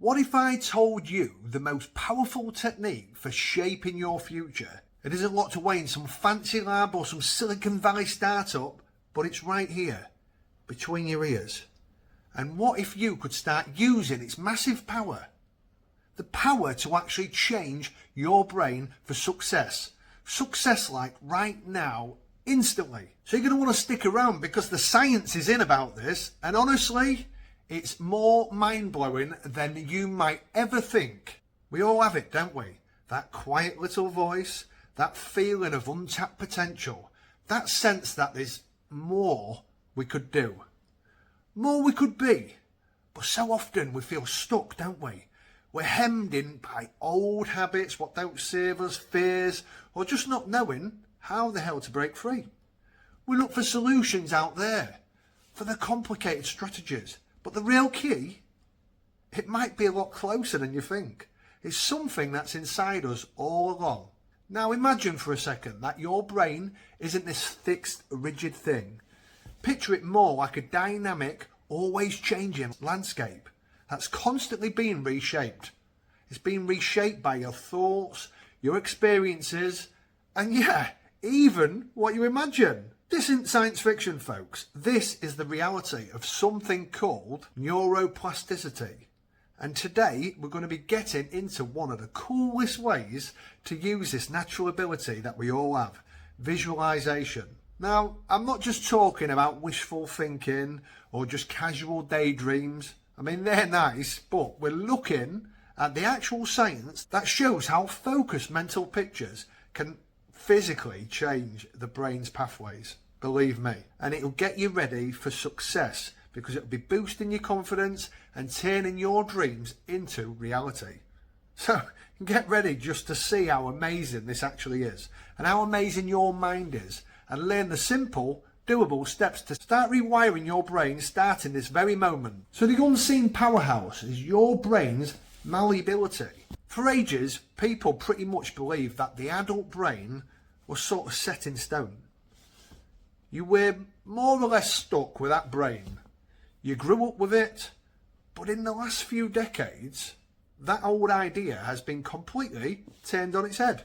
What if I told you the most powerful technique for shaping your future? It isn't locked away in some fancy lab or some Silicon Valley startup, but it's right here, between your ears. And what if you could start using its massive power? The power to actually change your brain for success. Success like right now, instantly. So you're going to want to stick around because the science is in about this. And honestly, it's more mind-blowing than you might ever think. We all have it, don't we? That quiet little voice, that feeling of untapped potential, that sense that there's more we could do, more we could be. But so often we feel stuck, don't we? We're hemmed in by old habits, what don't serve us, fears, or just not knowing how the hell to break free. We look for solutions out there, for the complicated strategies. But the real key, it might be a lot closer than you think. It's something that's inside us all along. Now imagine for a second that your brain isn't this fixed, rigid thing. Picture it more like a dynamic, always changing landscape that's constantly being reshaped. It's being reshaped by your thoughts, your experiences, and yeah, even what you imagine. This isn't science fiction, folks. This is the reality of something called neuroplasticity. And today we're going to be getting into one of the coolest ways to use this natural ability that we all have, visualization. Now, I'm not just talking about wishful thinking or just casual daydreams. I mean, they're nice, but we're looking at the actual science that shows how focused mental pictures can physically change the brain's pathways. Believe me. And it'll get you ready for success because it'll be boosting your confidence and turning your dreams into reality. So get ready just to see how amazing this actually is and how amazing your mind is, and learn the simple, doable steps to start rewiring your brain starting this very moment. So the unseen powerhouse is your brain's malleability. For ages, people pretty much believed that the adult brain was sort of set in stone. You were more or less stuck with that brain. You grew up with it, but in the last few decades, that old idea has been completely turned on its head,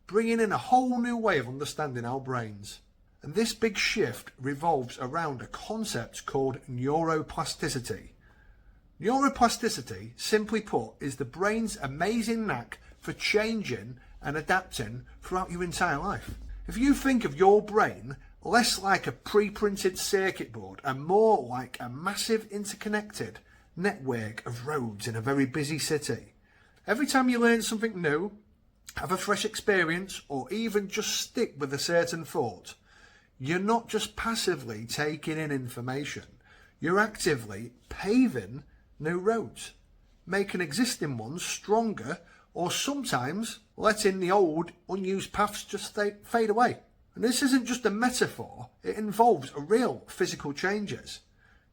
bringing in a whole new way of understanding our brains. And this big shift revolves around a concept called neuroplasticity. Neuroplasticity, simply put, is the brain's amazing knack for changing and adapting throughout your entire life. If you think of your brain less like a pre-printed circuit board and more like a massive interconnected network of roads in a very busy city, every time you learn something new, have a fresh experience, or even just stick with a certain thought, you're not just passively taking in information, you're actively paving new roads, making existing ones stronger, or sometimes letting the old unused paths just fade away. And this isn't just a metaphor, it involves real physical changes.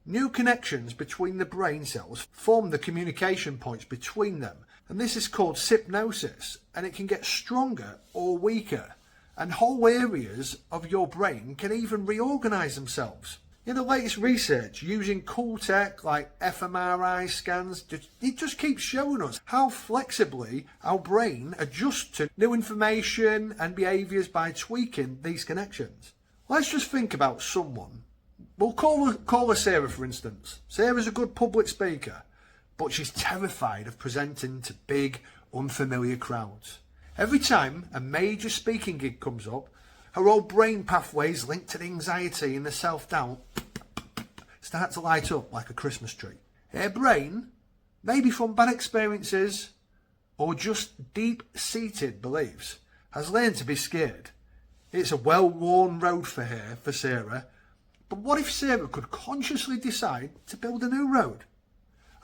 New connections between the brain cells form the communication points between them, and this is called hypnosis, and it can get stronger or weaker, and whole areas of your brain can even reorganize themselves. In the latest research using cool tech like fMRI scans, it just keeps showing us how flexibly our brain adjusts to new information and behaviours by tweaking these connections. Let's just think about someone. We'll call her Sarah, for instance. Sarah's a good public speaker, but she's terrified of presenting to big, unfamiliar crowds. Every time a major speaking gig comes up, her old brain pathways linked to the anxiety and the self-doubt start to light up like a Christmas tree. Her brain, maybe from bad experiences or just deep-seated beliefs, has learned to be scared. It's a well-worn road for her, for Sarah. But what if Sarah could consciously decide to build a new road?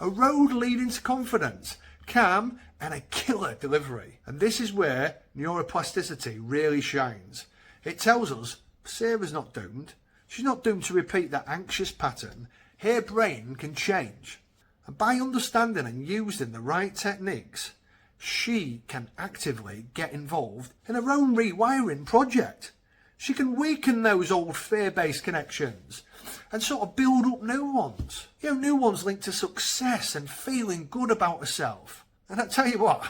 A road leading to confidence, calm, and a killer delivery. And this is where neuroplasticity really shines. It tells us Sarah's not doomed. She's not doomed to repeat that anxious pattern. Her brain can change. And by understanding and using the right techniques, she can actively get involved in her own rewiring project. She can weaken those old fear-based connections and sort of build up new ones. New ones linked to success and feeling good about herself. And I tell you what,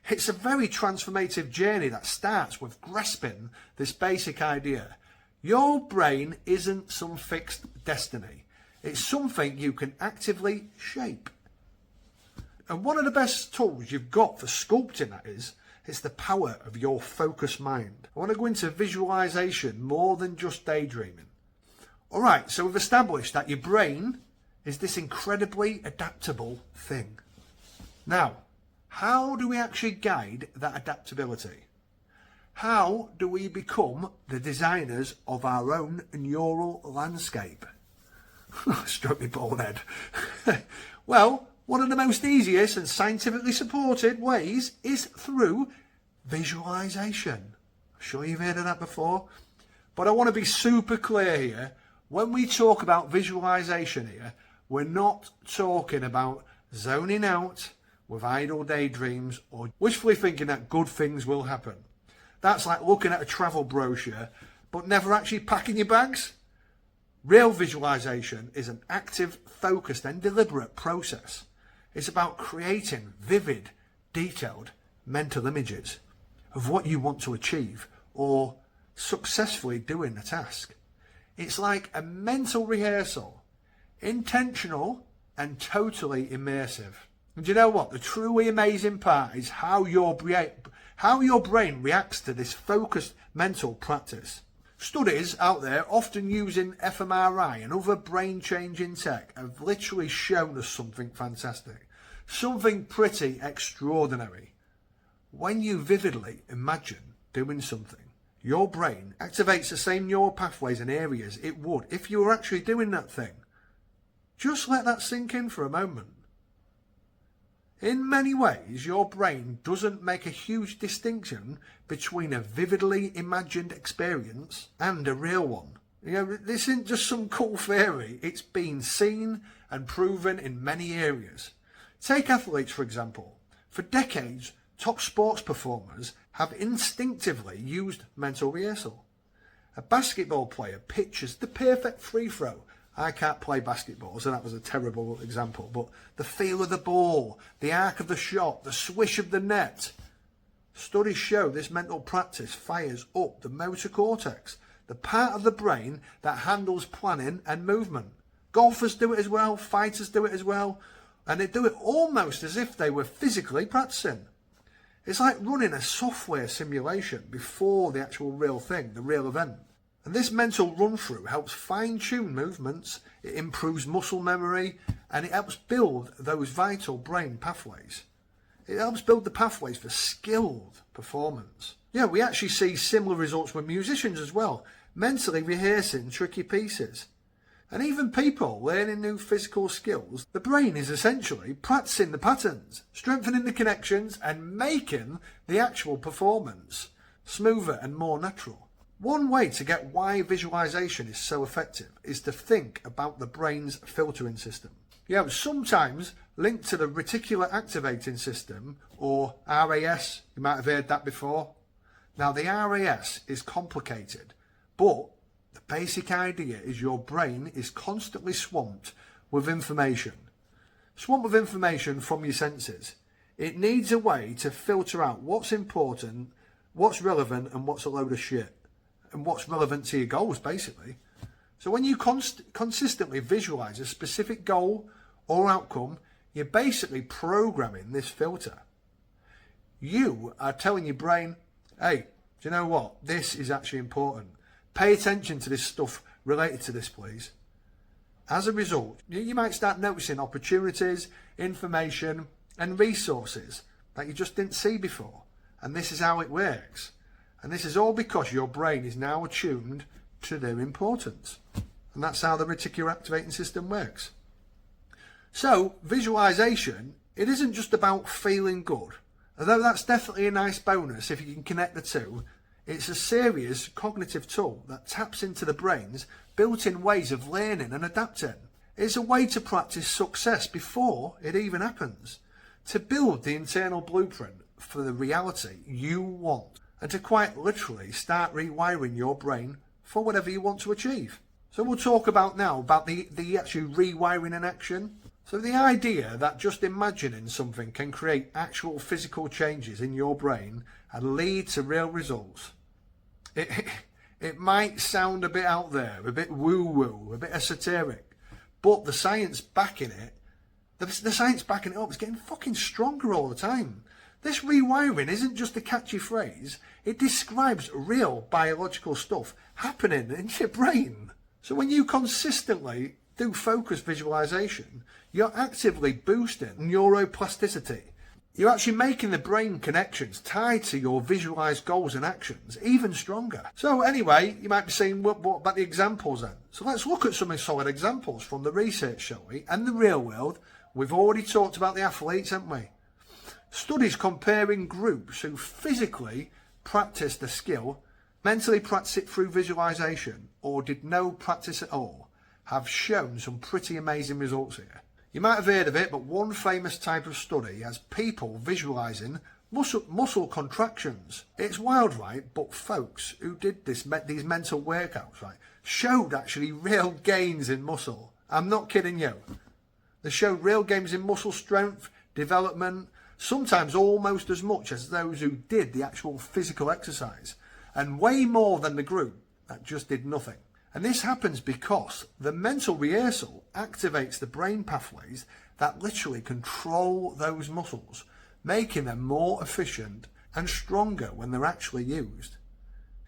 it's a very transformative journey that starts with grasping this basic idea. Your brain isn't some fixed destiny. It's something you can actively shape. And one of the best tools you've got for sculpting that is the power of your focused mind. I want to go into visualization more than just daydreaming. Alright, so we've established that your brain is this incredibly adaptable thing. Now, how do we actually guide that adaptability? How do we become the designers of our own neural landscape? Struck me bald head. Well, one of the most easiest and scientifically supported ways is through visualization. I'm sure you've heard of that before. But I want to be super clear here. When we talk about visualization here, we're not talking about zoning out with idle daydreams or wishfully thinking that good things will happen. That's like looking at a travel brochure but never actually packing your bags. Real visualization is an active, focused and deliberate process. It's about creating vivid, detailed mental images of what you want to achieve or successfully doing a task. It's like a mental rehearsal, intentional and totally immersive. And you know what? The truly amazing part is how your brain reacts to this focused mental practice. Studies out there, often using fMRI and other brain-changing tech, have literally shown us something fantastic, something pretty extraordinary. When you vividly imagine doing something, your brain activates the same neural pathways and areas it would if you were actually doing that thing. Just let that sink in for a moment. In many ways, your brain doesn't make a huge distinction between a vividly imagined experience and a real one. This isn't just some cool theory. It's been seen and proven in many areas. Take athletes, for example. For decades, top sports performers have instinctively used mental rehearsal. A basketball player pictures the perfect free throw. I can't play basketball, so that was a terrible example, but the feel of the ball, the arc of the shot, the swish of the net. Studies show this mental practice fires up the motor cortex, the part of the brain that handles planning and movement. Golfers do it as well, fighters do it as well, and they do it almost as if they were physically practicing. It's like running a software simulation before the actual real thing, the real event. And this mental run-through helps fine-tune movements, it improves muscle memory, and it helps build those vital brain pathways. It helps build the pathways for skilled performance. Yeah, we actually see similar results with musicians as well, mentally rehearsing tricky pieces. And even people learning new physical skills, the brain is essentially practicing the patterns, strengthening the connections, and making the actual performance smoother and more natural. One way to get why visualization is so effective is to think about the brain's filtering system. Sometimes linked to the reticular activating system, or RAS. You might have heard that before. Now, the RAS is complicated, but the basic idea is your brain is constantly swamped with information. Swamped with information from your senses. It needs a way to filter out what's important, what's relevant, and what's a load of shit. And what's relevant to your goals, basically. So when you consistently visualize a specific goal or outcome, you're basically programming this filter. You are telling your brain, hey, do you know what? This is actually important. Pay attention to this stuff related to this, please. As a result, you might start noticing opportunities, information, and resources that you just didn't see before. And this is how it works. And this is all because your brain is now attuned to their importance. And that's how the reticular activating system works. So, visualization, it isn't just about feeling good. Although that's definitely a nice bonus if you can connect the two, it's a serious cognitive tool that taps into the brain's built-in ways of learning and adapting. It's a way to practice success before it even happens, to build the internal blueprint for the reality you want, and to quite literally start rewiring your brain for whatever you want to achieve. So we'll talk about now about the actual rewiring in action. So the idea that just imagining something can create actual physical changes in your brain and lead to real results. It might sound a bit out there, a bit woo-woo, a bit esoteric, but the science backing it, the science backing it up is getting fucking stronger all the time. This rewiring isn't just a catchy phrase, it describes real biological stuff happening in your brain. So when you consistently do focused visualization, you're actively boosting neuroplasticity. You're actually making the brain connections tied to your visualized goals and actions even stronger. So anyway, you might be saying, what about the examples then? So let's look at some solid examples from the research, shall we? And the real world. We've already talked about the athletes, haven't we? Studies comparing groups who physically practiced the skill, mentally practiced it through visualization, or did no practice at all, have shown some pretty amazing results here. You might have heard of it, but one famous type of study has people visualizing muscle contractions. It's wild, right? But folks who did these mental workouts, right, showed actually real gains in muscle. I'm not kidding you. They showed real gains in muscle strength, development, sometimes almost as much as those who did the actual physical exercise, and way more than the group that just did nothing. And this happens because the mental rehearsal activates the brain pathways that literally control those muscles, making them more efficient and stronger when they're actually used.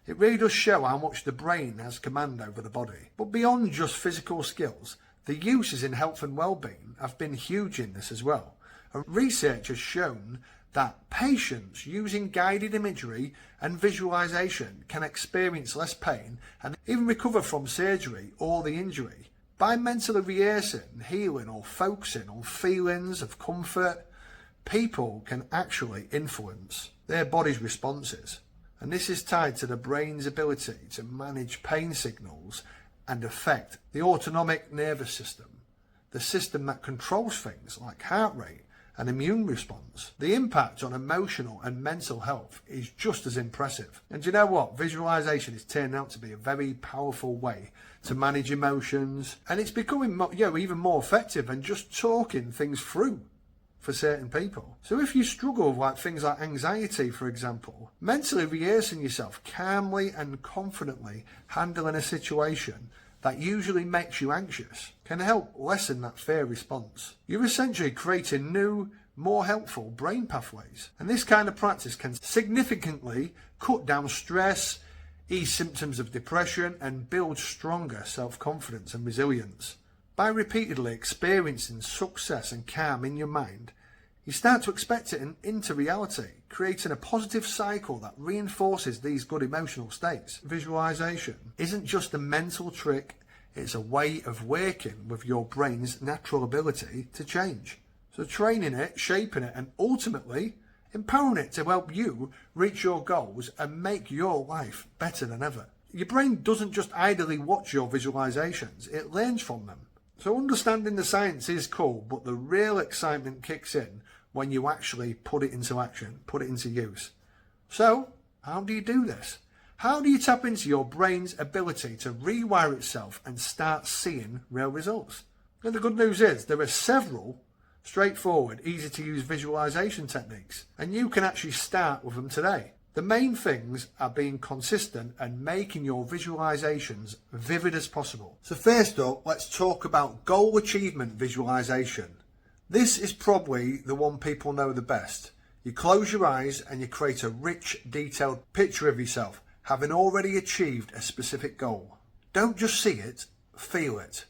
It really does show how much the brain has command over the body. But beyond just physical skills, the uses in health and well-being have been huge in this as well. And research has shown that patients using guided imagery and visualization can experience less pain and even recover from surgery or the injury. By mentally rehearsing, healing or focusing on feelings of comfort, people can actually influence their body's responses. And this is tied to the brain's ability to manage pain signals and affect the autonomic nervous system, the system that controls things like heart rate and immune response. The impact on emotional and mental health is just as impressive. And do you know what? Visualization is turning out to be a very powerful way to manage emotions, and it's becoming even more effective than just talking things through for certain people. So if you struggle with things like anxiety, for example, mentally rehearsing yourself calmly and confidently handling a situation that usually makes you anxious can help lessen that fear response. You're essentially creating new, more helpful brain pathways. And this kind of practice can significantly cut down stress, ease symptoms of depression, and build stronger self-confidence and resilience. By repeatedly experiencing success and calm in your mind, you start to expect it into reality, creating a positive cycle that reinforces these good emotional states. Visualization isn't just a mental trick, it's a way of working with your brain's natural ability to change. So training it, shaping it, and ultimately empowering it to help you reach your goals and make your life better than ever. Your brain doesn't just idly watch your visualizations, it learns from them. So understanding the science is cool, but the real excitement kicks in when you actually put it into action, put it into use. So, how do you do this? How do you tap into your brain's ability to rewire itself and start seeing real results? And the good news is there are several straightforward, easy to use visualization techniques, and you can actually start with them today. The main things are being consistent and making your visualizations vivid as possible. So first up, let's talk about goal achievement visualization. This is probably the one people know the best. You close your eyes and you create a rich, detailed picture of yourself, having already achieved a specific goal. Don't just see it, feel it.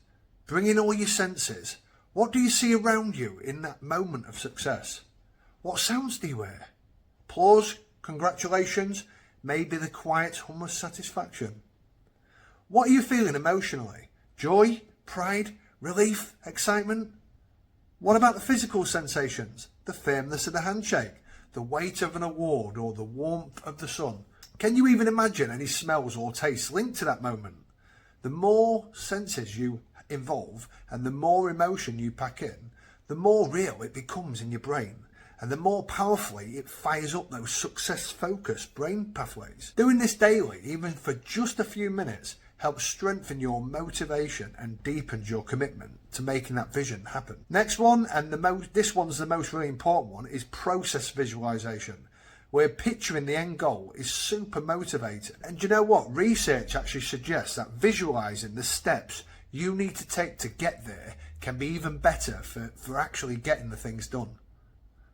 Bring in all your senses. What do you see around you in that moment of success? What sounds do you hear? Applause, congratulations, maybe the quiet hum of satisfaction. What are you feeling emotionally? Joy, pride, relief, excitement? What about the physical sensations? The firmness of the handshake, the weight of an award, or the warmth of the sun? Can you even imagine any smells or tastes linked to that moment? The more senses you involve and the more emotion you pack in, the more real it becomes in your brain. and the more powerfully it fires up those success-focused brain pathways. Doing this daily, even for just a few minutes, helps strengthen your motivation and deepens your commitment to making that vision happen. Next one, and this one's the most really important one, is process visualization, where picturing the end goal is super motivating. And you know what? Research actually suggests that visualizing the steps you need to take to get there can be even better for actually getting the things done.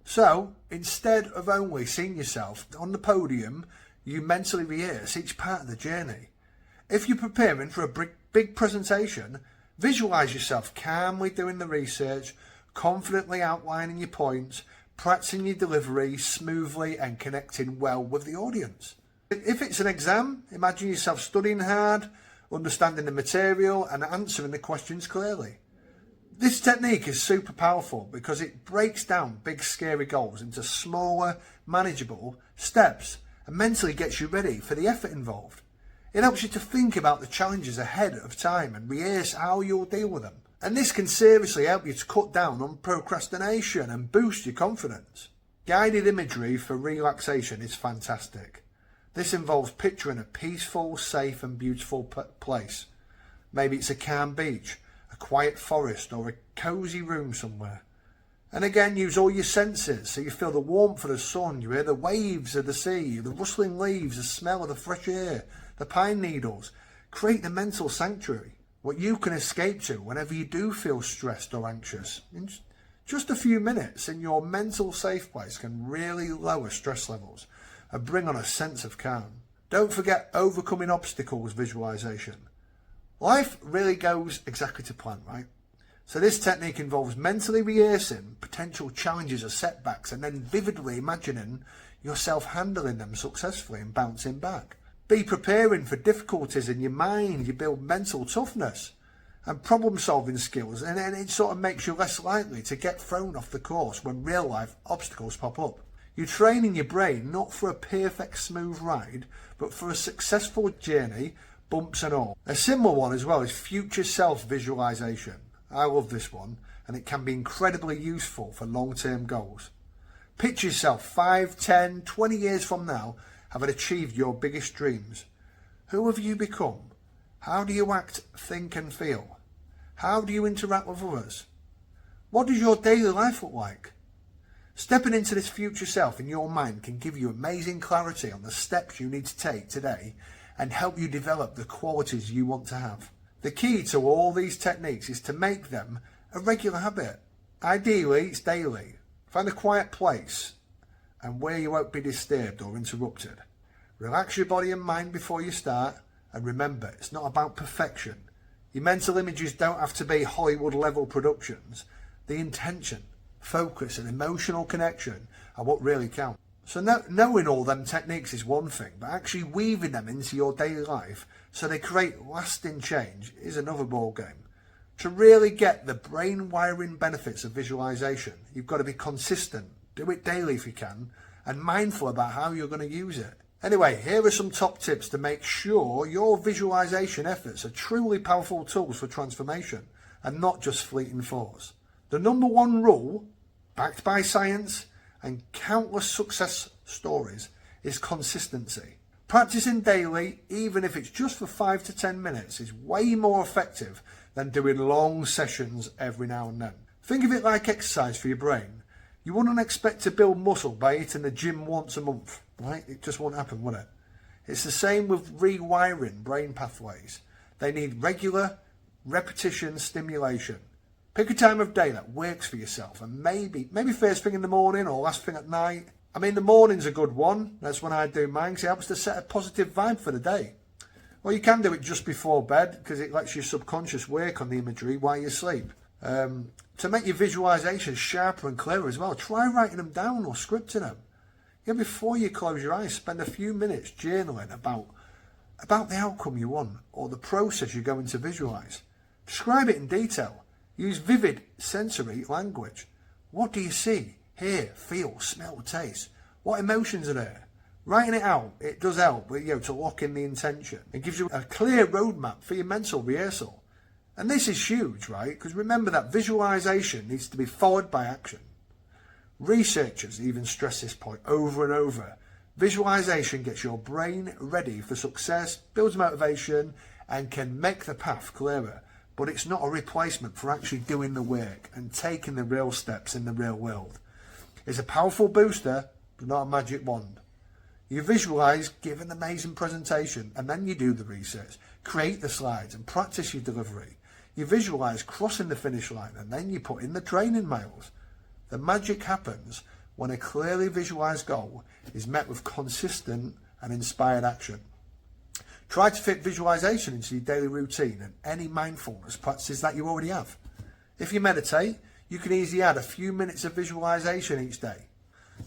So, instead of only seeing yourself on the podium, you mentally rehearse each part of the journey. If you're preparing for a big presentation, visualize yourself calmly doing the research, confidently outlining your points, practicing your delivery smoothly and connecting well with the audience. If it's an exam, imagine yourself studying hard, understanding the material and answering the questions clearly. This technique is super powerful because it breaks down big scary goals into smaller, manageable steps and mentally gets you ready for the effort involved. It helps you to think about the challenges ahead of time and rehearse how you'll deal with them. And this can seriously help you to cut down on procrastination and boost your confidence. Guided imagery for relaxation is fantastic. This involves picturing a peaceful, safe and beautiful place. Maybe it's a calm beach, a quiet forest or a cosy room somewhere. And again, use all your senses so you feel the warmth of the sun, you hear the waves of the sea, the rustling leaves, the smell of the fresh air, the pine needles. Create the mental sanctuary, what you can escape to whenever you do feel stressed or anxious. In just a few minutes in your mental safe place can really lower stress levels and bring on a sense of calm. Don't forget overcoming obstacles visualization. Life really goes exactly to plan, right? So this technique involves mentally rehearsing potential challenges or setbacks and then vividly imagining yourself handling them successfully and bouncing back. Be preparing for difficulties in your mind. You build mental toughness and problem solving skills, and it sort of makes you less likely to get thrown off the course when real life obstacles pop up. You're training your brain not for a perfect smooth ride, but for a successful journey, bumps and all. A similar one as well is future self visualization. I love this one, and it can be incredibly useful for long-term goals. Picture yourself 5, 10, 20 years from now having achieved your biggest dreams. Who have you become? How do you act, think and feel? How do you interact with others? What does your daily life look like? Stepping into this future self in your mind can give you amazing clarity on the steps you need to take today and help you develop the qualities you want to have. The key to all these techniques is to make them a regular habit. Ideally, it's daily. Find a quiet place and where you won't be disturbed or interrupted. Relax your body and mind before you start, and remember, it's not about perfection. Your mental images don't have to be Hollywood level productions. The intention, focus and emotional connection are what really count. So knowing all them techniques is one thing, but actually weaving them into your daily life so they create lasting change is another ballgame. To really get the brain wiring benefits of visualization, you've got to be consistent, do it daily if you can, and mindful about how you're going to use it. Anyway, here are some top tips to make sure your visualization efforts are truly powerful tools for transformation and not just fleeting thoughts. The number one rule, backed by science and countless success stories, is consistency. Practicing daily, even if it's just for 5 to 10 minutes, is way more effective than doing long sessions every now and then. Think of it like exercise for your brain. You wouldn't expect to build muscle by hitting the gym once a month, right? It just won't happen, would it? It's the same with rewiring brain pathways. They need regular, repetition stimulation. Pick a time of day that works for yourself, and maybe first thing in the morning or last thing at night. I mean, the morning's a good one. That's when I do mine, because it helps to set a positive vibe for the day. Or you can do it just before bed, because it lets your subconscious work on the imagery while you sleep. To make your visualizations sharper and clearer as well, try writing them down or scripting them. Yeah, before you close your eyes, spend a few minutes journaling about the outcome you want or the process you're going to visualize. Describe it in detail. Use vivid sensory language. What do you see, hear, feel, smell, taste? What emotions are there? Writing it out, it does help to lock in the intention. It gives you a clear roadmap for your mental rehearsal. And this is huge, right? Because remember that visualization needs to be followed by action. Researchers even stress this point over and over. Visualization gets your brain ready for success, builds motivation, and can make the path clearer. But it's not a replacement for actually doing the work and taking the real steps in the real world. It's a powerful booster, but not a magic wand. You visualize, give an amazing presentation, and then you do the research, create the slides, and practice your delivery. You visualize crossing the finish line, and then you put in the training miles. The magic happens when a clearly visualized goal is met with consistent and inspired action. Try to fit visualization into your daily routine and any mindfulness practices that you already have. If you meditate, you can easily add a few minutes of visualization each day.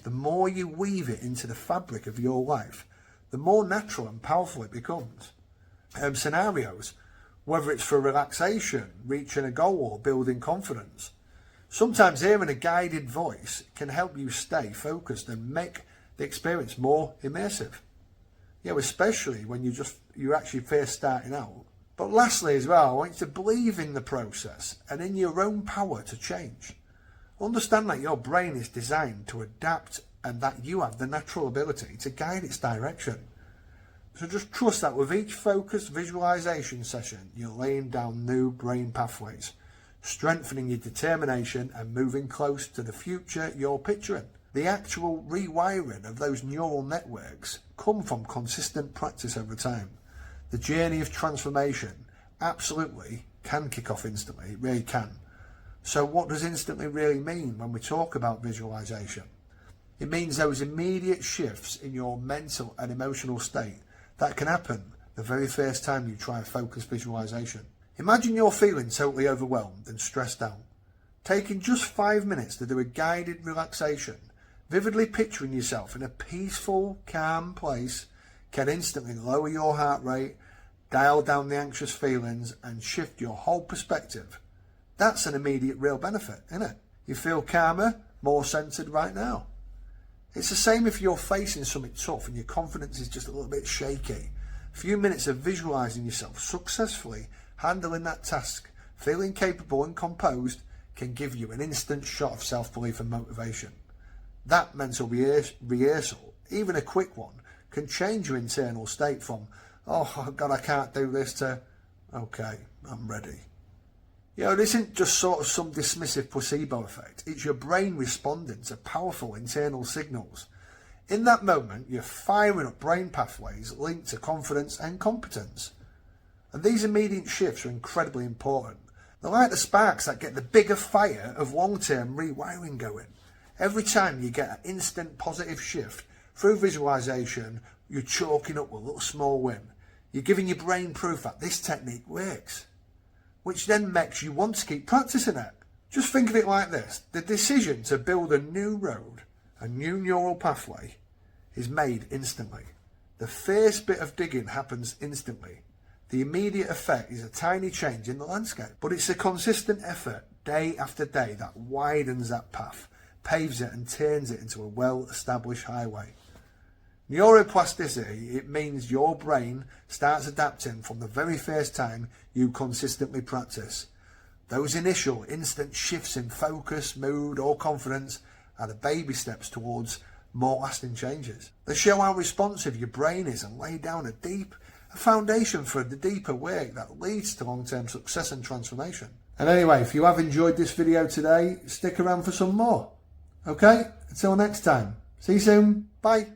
The more you weave it into the fabric of your life, the more natural and powerful it becomes. Scenarios, whether it's for relaxation, reaching a goal, or building confidence. Sometimes hearing a guided voice can help you stay focused and make the experience more immersive. Especially when you're actually first starting out. But lastly as well, I want you to believe in the process and in your own power to change. Understand that your brain is designed to adapt and that you have the natural ability to guide its direction. So just trust that with each focused visualization session, you're laying down new brain pathways, strengthening your determination and moving close to the future you're picturing. The actual rewiring of those neural networks come from consistent practice over time. The journey of transformation absolutely can kick off instantly, it really can. So what does instantly really mean when we talk about visualization? It means those immediate shifts in your mental and emotional state that can happen the very first time you try a focused visualization. Imagine you're feeling totally overwhelmed and stressed out. Taking just 5 minutes to do a guided relaxation, vividly picturing yourself in a peaceful, calm place, can instantly lower your heart rate, dial down the anxious feelings, and shift your whole perspective. That's an immediate real benefit, isn't it? You feel calmer, more centered right now. It's the same if you're facing something tough and your confidence is just a little bit shaky. A few minutes of visualizing yourself successfully handling that task, feeling capable and composed, can give you an instant shot of self-belief and motivation. That mental rehearsal, even a quick one, can change your internal state from, oh God, I can't do this, to, okay, I'm ready. It isn't just sort of some dismissive placebo effect. It's your brain responding to powerful internal signals. In that moment, you're firing up brain pathways linked to confidence and competence. And these immediate shifts are incredibly important. They're like the sparks that get the bigger fire of long-term rewiring going. Every time you get an instant positive shift through visualization, you're chalking up with a little small win. You're giving your brain proof that this technique works, which then makes you want to keep practicing it. Just think of it like this. The decision to build a new road, a new neural pathway, is made instantly. The first bit of digging happens instantly. The immediate effect is a tiny change in the landscape, but it's a consistent effort day after day that widens that path, paves it and turns it into a well-established highway. Neuroplasticity, it means your brain starts adapting from the very first time you consistently practice. Those initial instant shifts in focus, mood or confidence are the baby steps towards more lasting changes. They show how responsive your brain is and lay down a foundation for the deeper work that leads to long-term success and transformation. And anyway, if you have enjoyed this video today, stick around for some more. Okay, until next time. See you soon. Bye.